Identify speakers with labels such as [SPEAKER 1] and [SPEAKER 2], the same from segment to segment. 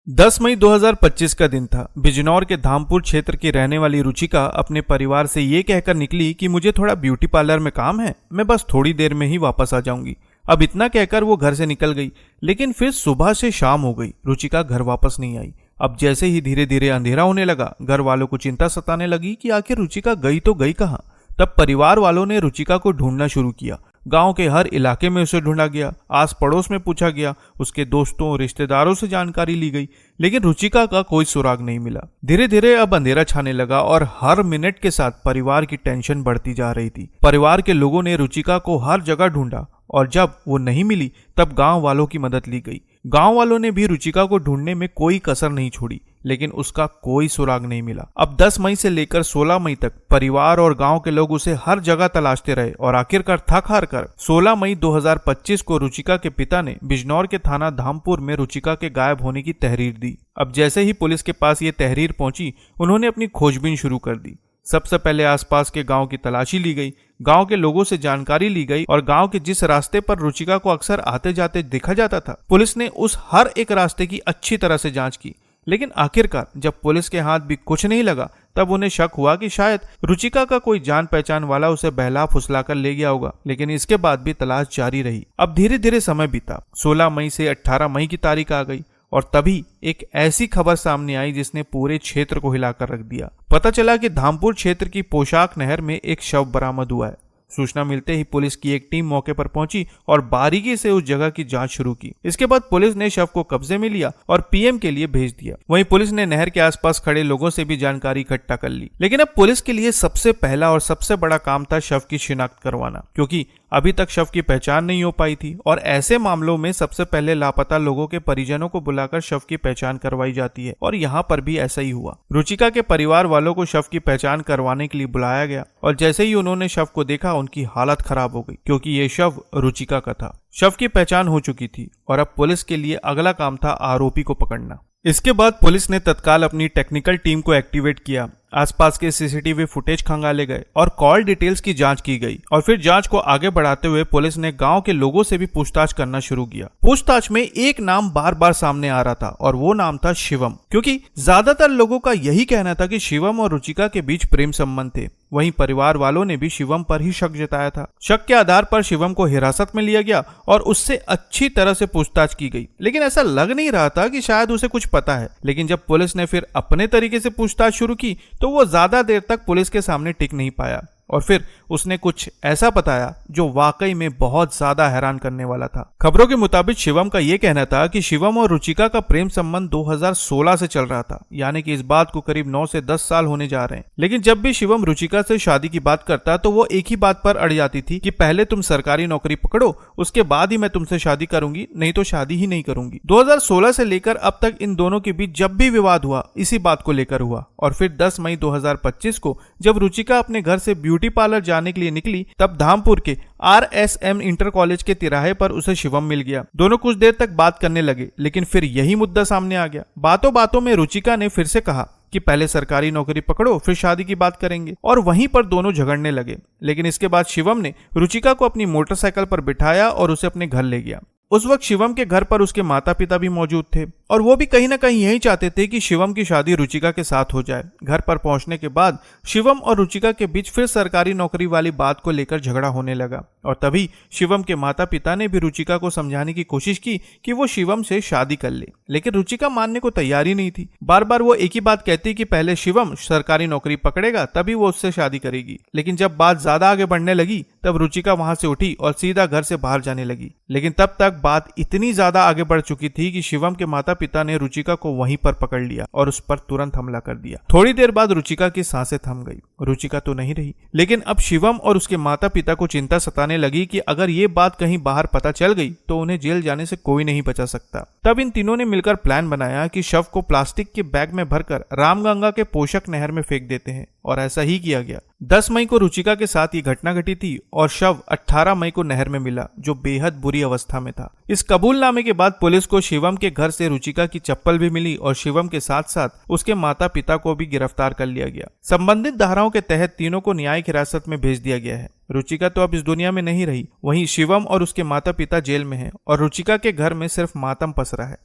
[SPEAKER 1] 10 मई 2025 का दिन था। बिजनौर के धामपुर क्षेत्र की रहने वाली रुचिका अपने परिवार से ये कहकर निकली कि मुझे थोड़ा ब्यूटी पार्लर में काम है, मैं बस थोड़ी देर में ही वापस आ जाऊंगी। अब इतना कहकर वो घर से निकल गई, लेकिन फिर सुबह से शाम हो गई, रुचिका घर वापस नहीं आई। अब जैसे ही धीरे धीरे अंधेरा होने लगा, घर वालों को चिंता सताने लगी कि आखिर रुचिका गई तो गई कहाँ। तब परिवार वालों ने रुचिका को ढूंढना शुरू किया। गांव के हर इलाके में उसे ढूंढा गया, आस पड़ोस में पूछा गया, उसके दोस्तों रिश्तेदारों से जानकारी ली गई, लेकिन रुचिका का कोई सुराग नहीं मिला। धीरे धीरे अब अंधेरा छाने लगा और हर मिनट के साथ परिवार की टेंशन बढ़ती जा रही थी। परिवार के लोगों ने रुचिका को हर जगह ढूंढा और जब वो नहीं मिली तब गांव वालों की मदद ली गई। गांव वालों ने भी रुचिका को ढूंढने में कोई कसर नहीं छोड़ी, लेकिन उसका कोई सुराग नहीं मिला। अब 10 मई से लेकर 16 मई तक परिवार और गांव के लोग उसे हर जगह तलाशते रहे और आखिरकार थक हार कर 16 मई 2025 को रुचिका के पिता ने बिजनौर के थाना धामपुर में रुचिका के गायब होने की तहरीर दी। अब जैसे ही पुलिस के पास ये तहरीर पहुंची, उन्होंने अपनी खोजबीन शुरू कर दी। सबसे पहले आसपास के गांव की तलाशी ली गई, गांव के लोगों से जानकारी ली गई और गांव के जिस रास्ते पर रुचिका को अक्सर आते जाते देखा जाता था, पुलिस ने उस हर एक रास्ते की अच्छी तरह से जांच की। लेकिन आखिरकार जब पुलिस के हाथ भी कुछ नहीं लगा, तब उन्हें शक हुआ कि शायद रुचिका का कोई जान पहचान वाला उसे बहला फुसला कर ले गया होगा। लेकिन इसके बाद भी तलाश जारी रही। अब धीरे धीरे समय बीता, 16 मई से 18 मई की तारीख आ गई और तभी एक ऐसी खबर सामने आई जिसने पूरे क्षेत्र को हिलाकर रख दिया। पता चला कि धामपुर क्षेत्र की पोशाक नहर में एक शव बरामद हुआ है। सूचना मिलते ही पुलिस की एक टीम मौके पर पहुंची और बारीकी से उस जगह की जांच शुरू की। इसके बाद पुलिस ने शव को कब्जे में लिया और पीएम के लिए भेज दिया। वहीं पुलिस ने नहर के आसपास खड़े लोगों से भी जानकारी इकट्ठा कर ली। लेकिन अब पुलिस के लिए सबसे पहला और सबसे बड़ा काम था शव की शिनाख्त करवाना, क्योंकि अभी तक शव की पहचान नहीं हो पाई थी और ऐसे मामलों में सबसे पहले लापता लोगों के परिजनों को बुलाकर शव की पहचान करवाई जाती है और यहाँ पर भी ऐसा ही हुआ। रुचिका के परिवार वालों को शव की पहचान करवाने के लिए बुलाया गया और जैसे ही उन्होंने शव को देखा, उनकी हालत खराब हो गई, क्योंकि ये शव रुचिका का था। शव की पहचान हो चुकी थी और अब पुलिस के लिए अगला काम था आरोपी को पकड़ना। इसके बाद पुलिस ने तत्काल अपनी टेक्निकल टीम को एक्टिवेट किया। आसपास के सीसीटीवी फुटेज खंगाले गए और कॉल डिटेल्स की जांच की गई और फिर जांच को आगे बढ़ाते हुए पुलिस ने गांव के लोगों से भी पूछताछ करना शुरू किया। पूछताछ में एक नाम बार बार सामने आ रहा था और वो नाम था शिवम, क्योंकि ज्यादातर लोगों का यही कहना था कि शिवम और रुचिका के बीच प्रेम संबंध थे। वहीं परिवार वालों ने भी शिवम पर ही शक जताया था। शक के आधार पर शिवम को हिरासत में लिया गया और उससे अच्छी तरह से पूछताछ की गई, लेकिन ऐसा लग नहीं रहा था कि शायद उसे कुछ पता है। लेकिन जब पुलिस ने फिर अपने तरीके से पूछताछ शुरू की तो वो ज्यादा देर तक पुलिस के सामने टिक नहीं पाया और फिर उसने कुछ ऐसा बताया जो वाकई में बहुत ज्यादा हैरान करने वाला था। खबरों के मुताबिक शिवम का यह कहना था कि शिवम और रुचिका का प्रेम संबंध 2016 से चल रहा था, यानी कि इस बात को करीब 9 से 10 साल होने जा रहे हैं। लेकिन जब भी शिवम रुचिका से शादी की बात करता तो वो एक ही बात पर अड़ जाती थी कि पहले तुम सरकारी नौकरी पकड़ो, उसके बाद ही मैं तुमसे शादी करूंगी, नहीं तो शादी ही नहीं करूंगी। 2016 से लेकर अब तक इन दोनों के बीच जब भी विवाद हुआ, इसी बात को लेकर हुआ और फिर 10 मई 2025 को जब रुचिका अपने घर से ब्यूटी पार्लर जाने के लिए निकली, तब धामपुर के RSM इंटर कॉलेज के तिराहे पर उसे शिवम मिल गया। दोनों कुछ देर तक बात करने लगे, लेकिन फिर यही मुद्दा सामने आ गया। बातों बातों में रुचिका ने फिर से कहा कि पहले सरकारी नौकरी पकड़ो, फिर शादी की बात करेंगे, और वहीं पर दोनों झगड़ने लगे। लेकिन इसके बाद शिवम ने रुचिका को अपनी मोटरसाइकिल पर बिठाया और उसे अपने घर ले गया। उस वक्त शिवम के घर पर उसके माता पिता भी मौजूद थे और वो भी कहीं ना कहीं यही चाहते थे कि शिवम की शादी रुचिका के साथ हो जाए। घर पर पहुंचने के बाद शिवम और रुचिका के बीच फिर सरकारी नौकरी वाली बात को लेकर झगड़ा होने लगा और तभी शिवम के माता पिता ने भी रुचिका को समझाने की कोशिश की कि वो शिवम से शादी कर ले, लेकिन रुचिका मानने को तैयार ही नहीं थी। बार बार वो एक ही बात कहती कि पहले शिवम सरकारी नौकरी पकड़ेगा तभी वो उससे शादी करेगी। लेकिन जब बात ज्यादा आगे बढ़ने लगी तब रुचिका वहां से उठी और सीधा घर से बाहर जाने लगी। लेकिन तब तक बात इतनी ज्यादा आगे बढ़ चुकी थी कि शिवम के माता पिता ने रुचिका को वहीं पर पकड़ लिया और उस पर तुरंत हमला कर दिया। थोड़ी देर बाद रुचिका की सांसें थम गई। रुचिका तो नहीं रही, लेकिन अब शिवम और उसके माता पिता को चिंता सताने लगी कि अगर ये बात कहीं बाहर पता चल गई तो उन्हें जेल जाने से कोई नहीं बचा सकता। तब इन तीनों ने मिलकर प्लान बनाया कि शव को प्लास्टिक के बैग में भरकर रामगंगा के पोषक नहर में फेंक देते हैं और ऐसा ही किया गया। 10 मई को रुचिका के साथ ये घटना घटी थी और शव 18 मई को नहर में मिला, जो बेहद बुरी अवस्था में था। इस कबूलनामे के बाद पुलिस को शिवम के घर से रुचिका की चप्पल भी मिली और शिवम के साथ साथ उसके माता पिता को भी गिरफ्तार कर लिया गया। संबंधित धाराओं के तहत तीनों को न्यायिक हिरासत में भेज दिया गया है। रुचिका तो अब इस दुनिया में नहीं रही, वहीं शिवम और उसके माता पिता जेल में हैं और रुचिका के घर में सिर्फ मातम पसरा है।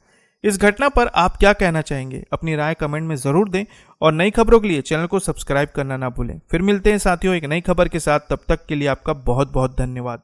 [SPEAKER 1] इस घटना पर आप क्या कहना चाहेंगे? अपनी राय कमेंट में जरूर दें और नई खबरों के लिए चैनल को सब्सक्राइब करना ना भूलें। फिर मिलते हैं साथियों एक नई खबर के साथ, तब तक के लिए आपका बहुत बहुत धन्यवाद।